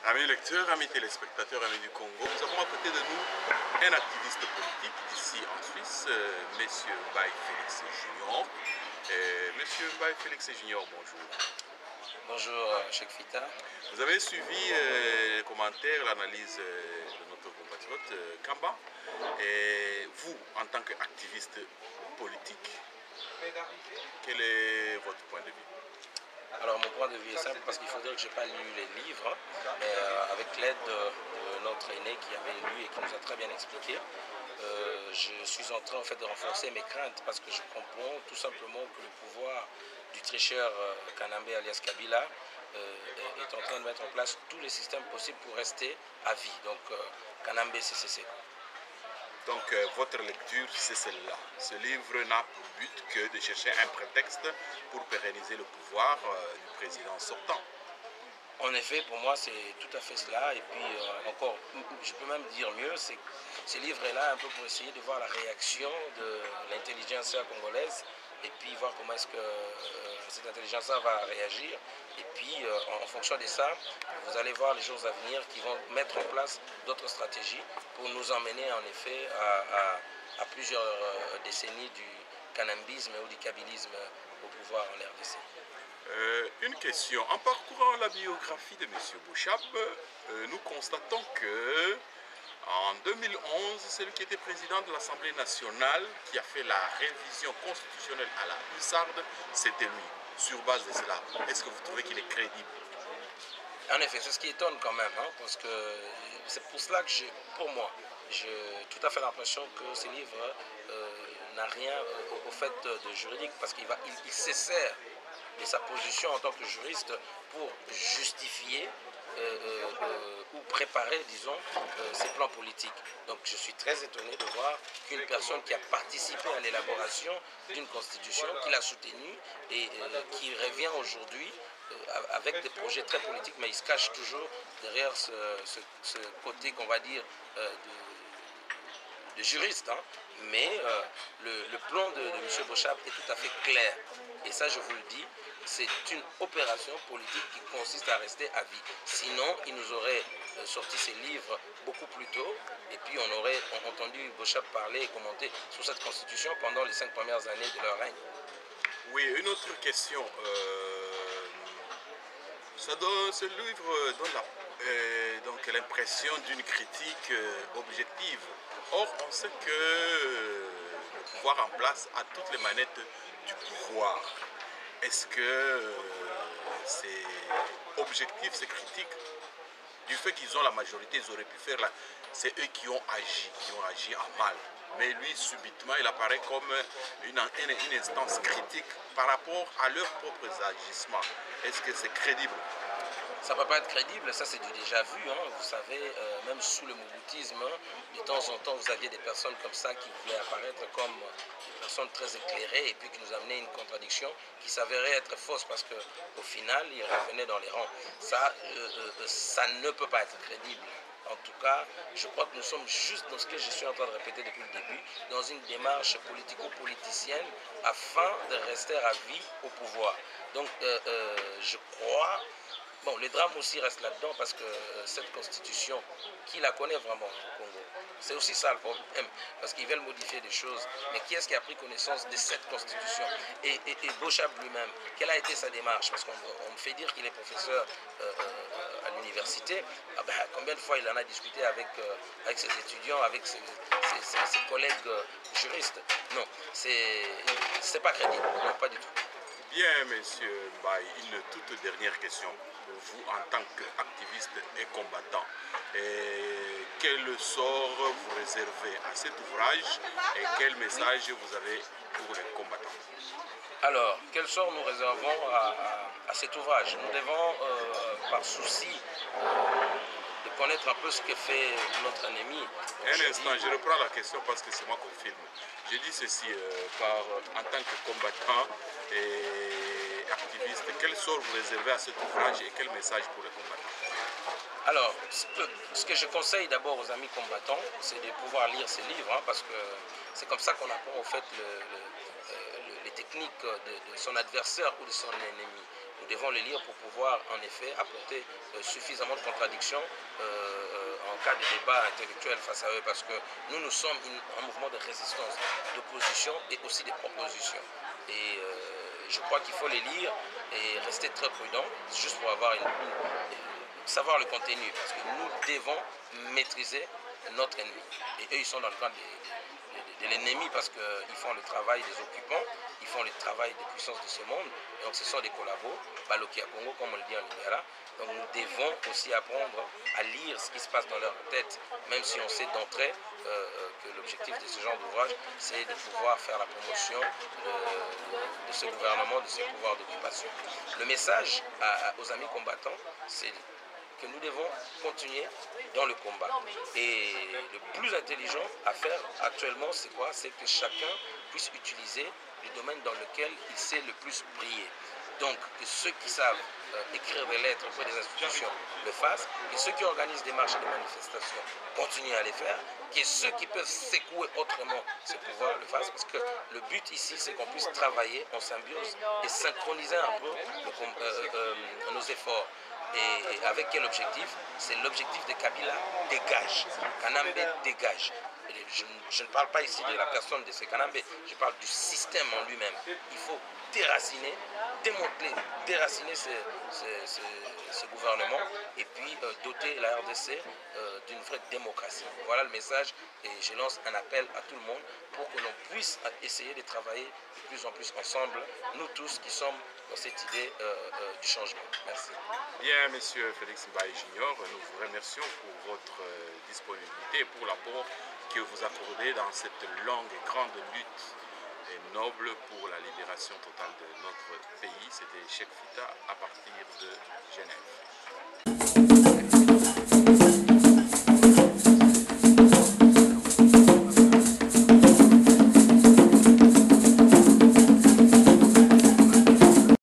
Amis lecteurs, amis téléspectateurs, amis du Congo, nous avons à côté de nous un activiste politique d'ici en Suisse, Monsieur Mbaye Félix Junior. Monsieur Mbaye Félix Junior, bonjour. Bonjour, Cheikh Fita. Vous avez suivi les commentaires, l'analyse de notre compatriote Kamba. Et vous, en tant qu'activiste politique, quel est votre point de vue? Alors mon point de vue est simple parce qu'il faut dire que je n'ai pas lu les livres, mais avec l'aide de notre aîné qui avait lu et qui nous a très bien expliqué, je suis en train en fait de renforcer mes craintes parce que je comprends tout simplement que le pouvoir du tricheur Kanambe alias Kabila est en train de mettre en place tous les systèmes possibles pour rester à vie. Donc Kanambe CCC. Donc votre lecture, c'est celle-là. Ce livre n'a pour but que de chercher un prétexte pour pérenniser le pouvoir du président sortant. En effet, pour moi, c'est tout à fait cela. Et puis, encore, je peux même dire mieux, c'est que ce livre est là un peu pour essayer de voir la réaction de l'intelligentsia congolaise et puis voir comment est-ce que cette intelligentsia va réagir. Et puis, en fonction de ça, vous allez voir les jours à venir qui vont mettre en place d'autres stratégies pour nous emmener, en effet, à plusieurs décennies du canambisme ou du kabylisme au pouvoir en RDC. Une question. En parcourant la biographie de M. Bouchab, nous constatons que en 2011, celui qui était président de l'Assemblée nationale, qui a fait la révision constitutionnelle à la hussarde, c'était lui. Sur base de cela, est-ce que vous trouvez qu'il est crédible? En effet, c'est ce qui étonne quand même, hein, parce que c'est pour cela que, pour moi, j'ai tout à fait l'impression que ce livre n'a rien au fait de juridique, parce qu'il se sert de sa position en tant que juriste pour justifier ou préparer, disons, ses plans politiques. Donc je suis très étonné de voir qu'une personne qui a participé à l'élaboration d'une constitution, qui l'a soutenue et qui revient aujourd'hui avec des projets très politiques, mais il se cache toujours derrière ce côté qu'on va dire de juriste, hein. Mais le plan de M. Bouchab est tout à fait clair. Et ça, je vous le dis, c'est une opération politique qui consiste à rester à vie. Sinon, il nous aurait sorti ses livres beaucoup plus tôt, et puis on aurait entendu Bouchab parler et commenter sur cette constitution pendant les 5 premières années de leur règne. Oui, une autre question. Ce livre donne l'impression d'une critique objective. Or, on sait que le pouvoir en place a toutes les manettes du pouvoir. Est-ce que c'est objectif, c'est critique? Du fait qu'ils ont la majorité, ils auraient pu faire là. C'est eux qui ont agi en mal. Mais lui, subitement, il apparaît comme une instance critique par rapport à leurs propres agissements. Est-ce que c'est crédible? Ça ne peut pas être crédible, ça c'est du déjà vu, hein. Vous savez, même sous le mobutisme, de temps en temps vous aviez des personnes comme ça qui voulaient apparaître comme des personnes très éclairées et puis qui nous amenaient une contradiction qui s'avérait être fausse parce qu'au final ils revenaient dans les rangs. Ça ne peut pas être crédible. En tout cas, je crois que nous sommes juste dans ce que je suis en train de répéter depuis le début, dans une démarche politico-politicienne afin de rester à vie au pouvoir. Donc je crois... Bon, le drame aussi reste là-dedans parce que cette constitution, qui la connaît vraiment au Congo? C'est aussi ça le problème, parce qu'ils veulent modifier des choses. Mais qui est-ce qui a pris connaissance de cette constitution? Et Bouchab lui-même, quelle a été sa démarche? Parce qu'on me fait dire qu'il est professeur à l'université. Ah ben, combien de fois il en a discuté avec ses étudiants, avec ses collègues juristes? Non, c'est pas crédible, non, pas du tout. Bien, monsieur Mbaye, une toute dernière question pour vous en tant qu'activiste et combattant. Quel sort vous réservez à cet ouvrage et quel message vous avez pour les combattants? Alors, quel sort nous réservons à cet ouvrage? Nous devons, par souci de connaître un peu ce que fait notre ennemi. Un instant, je reprends la question parce que c'est moi qu'on filme. Je dis ceci en tant que combattant et activiste, quel sort vous réservez à cet ouvrage et quel message pour les combattants? Alors, ce que je conseille d'abord aux amis combattants, c'est de pouvoir lire ces livres, hein, parce que c'est comme ça qu'on apprend en fait les techniques de son adversaire ou de son ennemi. Nous devons les lire pour pouvoir en effet apporter suffisamment de contradictions en cas de débat intellectuel face à eux, parce que nous sommes un mouvement de résistance, d'opposition et aussi de proposition. Et je crois qu'il faut les lire et rester très prudent, juste pour avoir savoir le contenu, parce que nous devons maîtriser notre ennemi. Et eux, ils sont dans le camp de l'ennemi parce qu'ils font le travail des occupants, ils font le travail des puissances de ce monde. Donc ce sont des collabos, Baloki à Congo, comme on le dit en Lingala. Donc nous devons aussi apprendre à lire ce qui se passe dans leur tête, même si on sait d'entrée que l'objectif de ce genre d'ouvrage, c'est de pouvoir faire la promotion de ce gouvernement, de ces pouvoirs d'occupation. Le message aux amis combattants, c'est que nous devons continuer dans le combat. Et le plus intelligent à faire actuellement, c'est quoi? C'est que chacun puisse utiliser le domaine dans lequel il sait le plus briller. Donc, que ceux qui savent écrire des lettres auprès des institutions le fassent, que ceux qui organisent des marches et des manifestations continuent à les faire, que ceux qui peuvent secouer autrement ce pouvoir le fassent, parce que le but ici, c'est qu'on puisse travailler en symbiose et synchroniser un peu nos efforts. Et avec quel objectif? C'est l'objectif de Kabila, dégage. Kanambe dégage. Je ne parle pas ici de la personne de ce Kanambe, je parle du système en lui-même. Il faut déraciner, démanteler, déraciner ce gouvernement et puis doter la RDC d'une vraie démocratie. Voilà le message et je lance un appel à tout le monde pour que l'on puisse essayer de travailler de plus en plus ensemble, nous tous qui sommes dans cette idée du changement. Merci. Bien, Monsieur Félix Mbaye Junior, nous vous remercions pour votre disponibilité et pour l'apport que vous accordez dans cette longue et grande lutte et noble pour la libération totale de notre pays. C'était Cheikh Fita à partir de Genève.